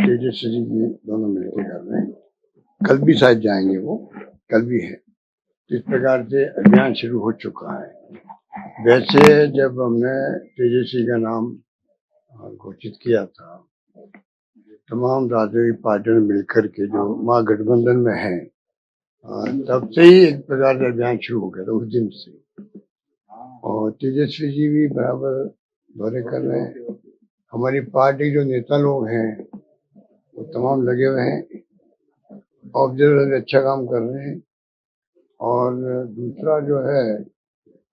तेजस्वी जी दोनों मिलकर कर रहे हैं। कल भी शायद जाएंगे, वो कल भी है। तो इस प्रकार से अभियान शुरू हो चुका है। वैसे जब हमने तेजस्वी का नाम घोषित किया था, तमाम राजनीतिक पार्टियों ने मिलकर के जो महागठबंधन में है, तब से ही एक प्रकार से अभियान शुरू हो गया था, उस दिन से। और तेजस्वी जी भी बराबर दौरे कर रहे हैं। हमारी पार्टी जो नेता लोग हैं वो तमाम लगे हुए हैं, ऑब्जर्वर अच्छा काम कर रहे हैं। और दूसरा जो है,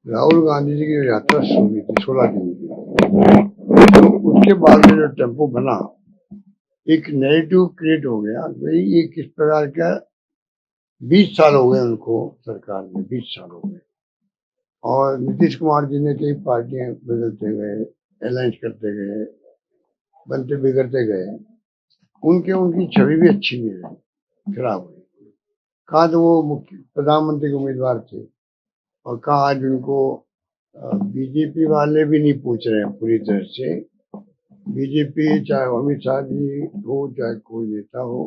राहुल गांधी जी की यात्रा शुरू हुई थी 16 दिन की, तो उसके बाद में जो टेम्पो बना, एक नेगेटिव क्रिएट हो गया। भाई ये किस प्रकार का, 20 साल हो गए उनको सरकार में, 20 साल हो गए। और नीतीश कुमार जी ने कई पार्टियां बदलते गए, अलायंस करते गए, बनते बिगड़ते गए। उनकी छवि भी अच्छी नहीं रही, खराब हुई। कहाँ तो वो मुख्य प्रधानमंत्री के उम्मीदवार थे, और कहाँ आज उनको बीजेपी वाले भी नहीं पूछ रहे हैं पूरी तरह से। बीजेपी चाहे अमित शाह जी हो, चाहे कोई नेता हो,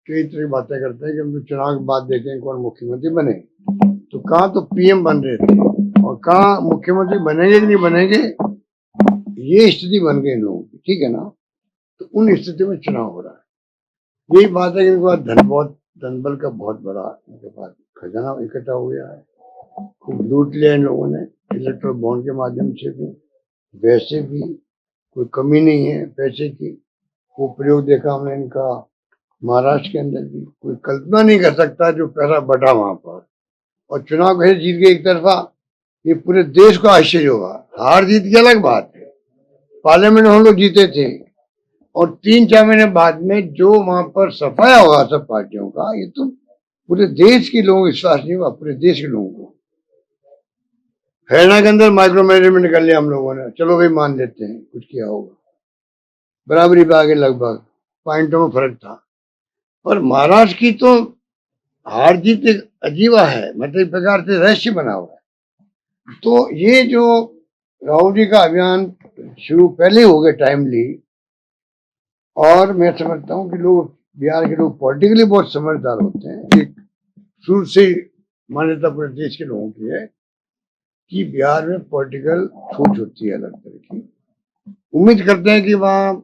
कई तरह की बातें करते हैं कि हम तो चुनाव के बाद देखें कौन मुख्यमंत्री बने। तो कहाँ तो पीएम बन रहे थे, और कहाँ मुख्यमंत्री बनेंगे कि नहीं बनेंगे, ये स्थिति बन गई लोगों की, ठीक है ना। तो उन स्थिति में चुनाव हो रहा है। यही बात है कि इनके पास धनबल का बहुत बड़ा इनके पास खजाना इकट्ठा हो गया है। खूब लूट लिया इन लोगों ने, इलेक्ट्रल बॉन्ड के माध्यम से भी, वैसे भी कोई कमी नहीं है पैसे की। वो प्रयोग देखा हमने इनका महाराष्ट्र के अंदर भी, कोई कल्पना नहीं कर सकता जो पैसा बढ़ा वहां पर। और चुनाव कैसे जीत गए एक तरफा, ये पूरे देश को आश्चर्य होगा। हार जीत की अलग बात है, पार्लियामेंट में हम लोग जीते थे, और 3-4 महीने बाद में जो वहां पर सफाया होगा सब पार्टियों का, ये तो पूरे देश के लोगों को विश्वास नहीं हुआ, पूरे देश के लोगों को। हरियाणा के अंदर माइक्रो मैनेजमेंट कर लिया हम लोगों ने, चलो भाई मान लेते हैं कुछ किया होगा, बराबरी पे आगे, लगभग पॉइंटों में फर्क था। पर महाराष्ट्र की तो हार जीत एक अजीबा है, मतलब एक प्रकार से रहस्य बना हुआ है। तो ये जो राहुल जी का अभियान शुरू पहले हो गया टाइमली, और मैं समझता हूँ कि लोग, बिहार के लोग पॉलिटिकली बहुत समझदार होते हैं। एक शुरू से मान्यता पूरे देश के लोगों की है कि बिहार में पॉलिटिकल छूट होती है अलग तरह की। उम्मीद करते हैं कि वहाँ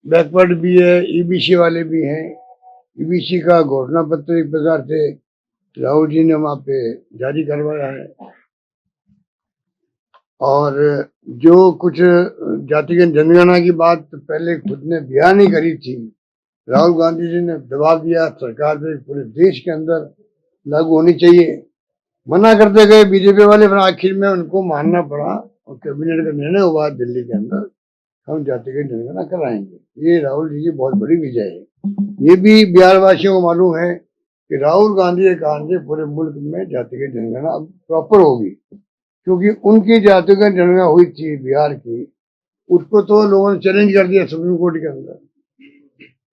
बैकवर्ड भी है, ईबीसी वाले भी हैं। ईबीसी का घोषणा पत्र एक प्रकार से राहुल जी ने वहां पे जारी करवाया है। और जो कुछ जातिगत जनगणना की बात पहले खुद ने बयान नहीं करी थी, राहुल गांधी जी ने दबाव दिया सरकार पे, पूरे देश के अंदर लागू होनी चाहिए, मना करते गए बीजेपी वाले, पर आखिर में उनको मानना पड़ा, और कैबिनेट का निर्णय हुआ दिल्ली के अंदर, हम जातिगत जनगणना कराएंगे। ये राहुल जी की बहुत बड़ी विजय है। ये भी बिहार वासियों को मालूम है कि राहुल गांधी के कारण से पूरे मुल्क में जातिगत जनगणना अब प्रॉपर होगी, क्योंकि उनकी जातिगत जनगणना हुई थी बिहार की, उसको तो लोगों ने चैलेंज कर दिया सुप्रीम कोर्ट के अंदर।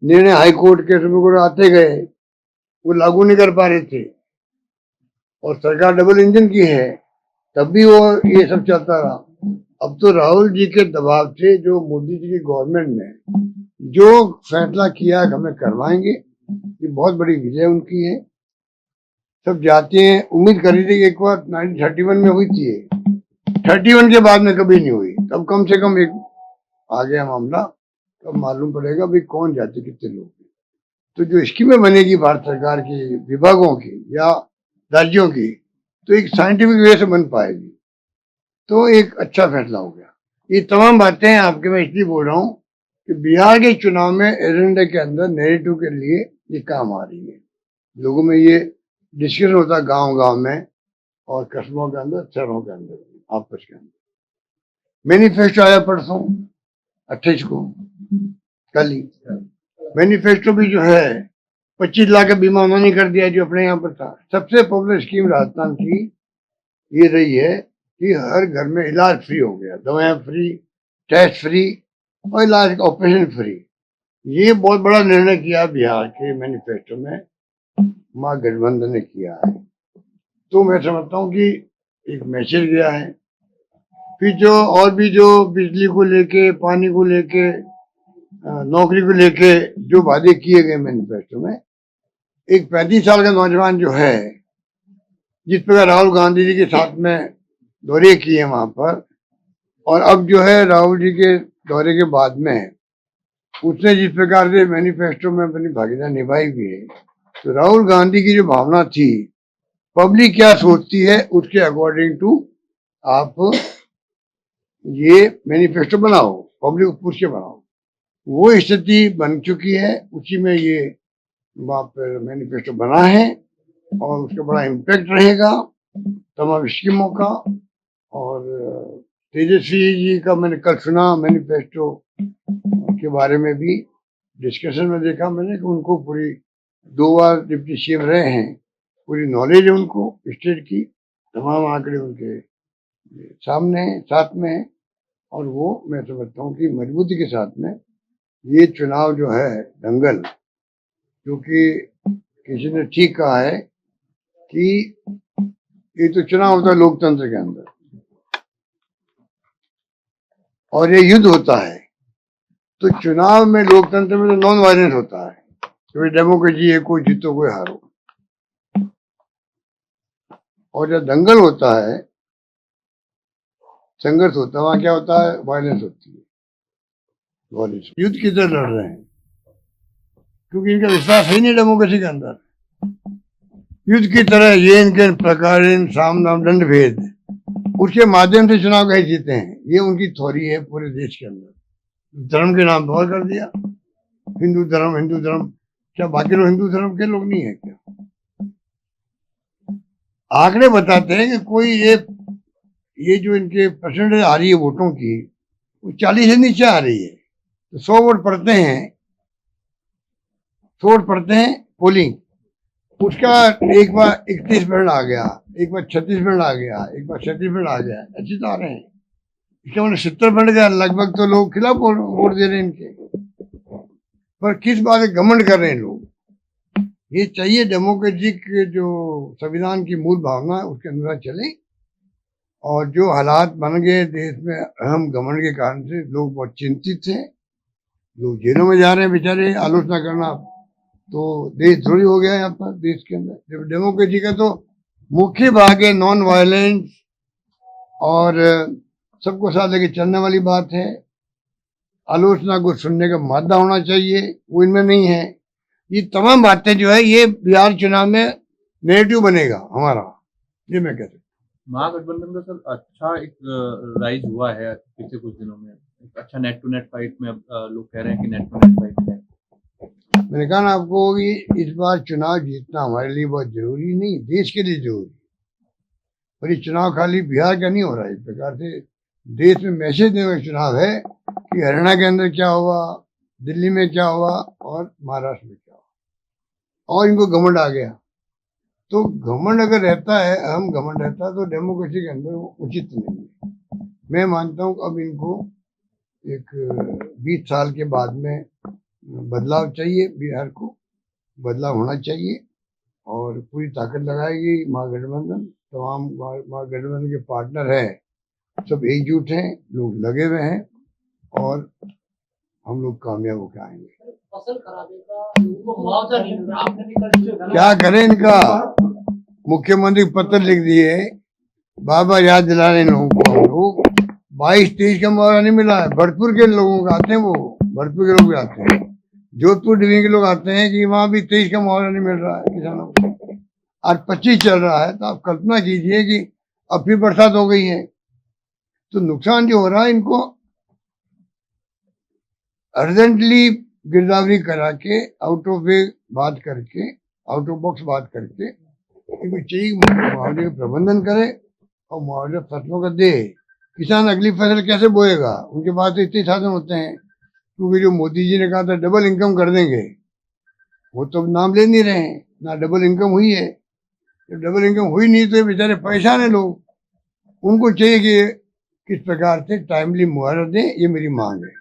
निर्णय हाई कोर्ट के, सुप्रीम कोर्ट आते गए, वो लागू नहीं कर पा रहे थे। और सरकार डबल इंजन की है, तब भी वो ये सब चलता रहा। अब तो राहुल जी के दबाव से जो मोदी जी की गवर्नमेंट ने जो फैसला किया कि हमें करवाएंगे, ये बहुत बड़ी विजय उनकी है। सब जातियां उम्मीद कर रही थी कि एक बार 1931 में हुई थी, 31 के बाद में कभी नहीं हुई। तब कम से कम एक आ गया मामला, तब मालूम पड़ेगा भाई कौन जाति कितने लोग हैं। तो जो स्कीमें बनेगी भारत सरकार की, विभागों की या राज्यों की, तो एक साइंटिफिक वे से बन पाएगी। तो एक अच्छा फैसला हो गया। ये तमाम बातें आपके मैं इसलिए बोल रहा हूँ कि बिहार के चुनाव में एजेंडे के अंदर नेगेटिव के लिए ये काम आ रही है। लोगों में ये डिस्कशन होता है गांव-गांव में, और कस्बों के अंदर, शहरों के अंदर, आपस के अंदर। मैनिफेस्टो आया परसों 28 को, कल ही। मैनिफेस्टो भी जो है 25 लाख का बीमा उन्होंने कर दिया जो अपने यहाँ पर था। सबसे पॉपुलर स्कीम राजस्थान की ये रही है कि हर घर में इलाज फ्री हो गया, दवाएं फ्री, टेस्ट फ्री, और इलाज ऑपरेशन फ्री। ये बहुत बड़ा निर्णय किया बिहार के मैनिफेस्टो में, महागठबंधन ने किया है। तो मैं समझता हूँ कि एक मैसेज गया है। फिर जो और भी जो बिजली को लेके, पानी को लेके, नौकरी को लेके जो वादे किए गए मैनिफेस्टो में, एक 35 साल का नौजवान जो है, जिस प्रकार राहुल गांधी जी के साथ में दौरे किए वहां पर, और अब जो है राहुल जी के दौरे के बाद में उसने जिस प्रकार से मैनिफेस्टो में अपनी भागीदारी निभाई हुई है, तो राहुल गांधी की जो भावना थी, पब्लिक क्या सोचती है उसके अकॉर्डिंग टू आप ये मैनिफेस्टो बनाओ, पब्लिक को पूछ के बनाओ। वो स्थिति बन चुकी है, उसी में ये वहां पर मैनिफेस्टो बना है और उसका बड़ा इम्पैक्ट रहेगा तमाम स्कीमों का। और तेजस्वी जी का मैंने कल सुना मैनिफेस्टो के बारे में भी डिस्कशन में देखा मैंने कि उनको पूरी 2 बार डिप्टी सीएम रहे हैं, पूरी नॉलेज है उनको स्टेट की, तमाम आंकड़े उनके सामने हैं, साथ में है। और वो मैं समझता हूँ कि मजबूती के साथ में ये चुनाव जो है दंगल, क्योंकि किसी ने ठीक कहा है कि ये तो चुनाव होता है लोकतंत्र के अंदर और ये युद्ध होता है, तो चुनाव में लोकतंत्र में तो नॉन वायलेंस होता है, क्योंकि डेमोक्रेसी है, कोई जीतो कोई हारो। और जब दंगल होता है, संघर्ष होता है, वहां क्या होता है, वायलेंस होती है, वायलेंस युद्ध की तरह लड़ रहे हैं, क्योंकि इनका विश्वास है नहीं डेमोक्रेसी के अंदर। युद्ध की तरह ये इनके प्रकार साम दाम दंड भेद, उसके माध्यम से चुनाव कैसे जीते हैं, ये उनकी थ्योरी है पूरे देश के अंदर। धर्म के नाम पर कर दिया, हिंदू धर्म, क्या बाकी लोग हिंदू धर्म के लोग नहीं है क्या? आंकड़े बताते हैं कि कोई ये जो इनके परसेंटेज आ रही है वोटों की, वो 40 से नीचे आ रही है। तो 100 वोट पड़ते हैं पोलिंग, उसका एक बार 31% आ गया, एक बार 36% आ गया, एक बार 37% आ गया, ऐसे तो आ रहे हैं। इसका मतलब 70% का लगभग तो लोग खिलाफ वोट दे रहे हैं इनके। पर किस बात से घमंड कर रहे हैं लोग? ये चाहिए डेमोक्रेसी के जो संविधान की मूल भावना है उसके अंदर चले। और जो हालात बन गए देश में अहम घमंड के कारण से लोग बहुत चिंतित हैं, लोग जेलों में जा रहे हैं बेचारे। आलोचना करना तो देश थोड़ी हो गया यहाँ पर देश के अंदर। जब डेमोक्रेसी का तो मुख्य भाग है नॉन वायलेंस और सबको साथ लेके चलने वाली बात है। आलोचना को सुनने का मादा होना चाहिए, वो इनमें नहीं है। ये तमाम बातें जो है ये बिहार चुनाव में नेगेटिव बनेगा हमारा, ये मैं कहता हूँ। महागठबंधन का सर अच्छा एक राइज हुआ है पिछले कुछ दिनों में, अच्छा नेट टू नेट फाइट में अब लोग कह रहे हैं कि नेट टू नेट फाइट है। मैंने कहा ना आपको कि इस बार चुनाव जीतना हमारे लिए बहुत जरूरी नहीं, देश के लिए जरूरी। और ये चुनाव खाली बिहार का नहीं हो रहा है, इस प्रकार से देश में मैसेज देने का चुनाव है कि हरियाणा के अंदर क्या हुआ, दिल्ली में क्या हुआ और महाराष्ट्र में क्या हुआ। और इनको घमंड आ गया, तो घमंड अगर रहता है, अहम घमंड रहता है, तो डेमोक्रेसी के अंदर वो उचित नहीं है। मैं मानता हूँ अब इनको एक 20 साल के बाद में बदलाव चाहिए, बिहार को बदलाव होना चाहिए और पूरी ताकत लगाएगी महागठबंधन। तमाम महागठबंधन के पार्टनर हैं, सब एकजुट हैं, लोग लगे हुए हैं और हम लोग कामयाब होकर आएंगे। फसल खराबे का मुआवजा नहीं मिल रहा, आपने भी कल क्या करें, इनका मुख्यमंत्री पत्र लिख दिए, बार बार याद दिला रहे लोगों को। हम लोग 22-23 का मुआवजा नहीं मिला है। भरतपुर के लोगों को आते हैं, वो भरतपुर के लोग भी आते हैं, जोधपुर डिवीजन के लोग आते हैं कि वहां भी 23 का मुआवजा नहीं मिल रहा है किसानों को। आज 25 चल रहा है, तो आप कल्पना कीजिए कि अब फिर बरसात हो गई है, तो नुकसान जो हो रहा है इनको अर्जेंटली गिरदावरी करा के आउट ऑफ वे बात करके, आउट ऑफ बॉक्स बात करके इनको चाहिए मुआवजे का प्रबंधन करे और मुआवजा फसलों का दे। किसान अगली फसल कैसे बोएगा? उनके पास तो इतने साधन होते हैं, क्योंकि जो मोदी जी ने कहा था डबल इनकम कर देंगे, वो तो नाम ले नहीं रहे हैं, ना डबल इनकम हुई है। जब डबल इनकम हुई नहीं तो बेचारे परेशान है लोग। उनको चाहिए कि किस प्रकार से टाइमली मुआवजा दें, ये मेरी मांग है।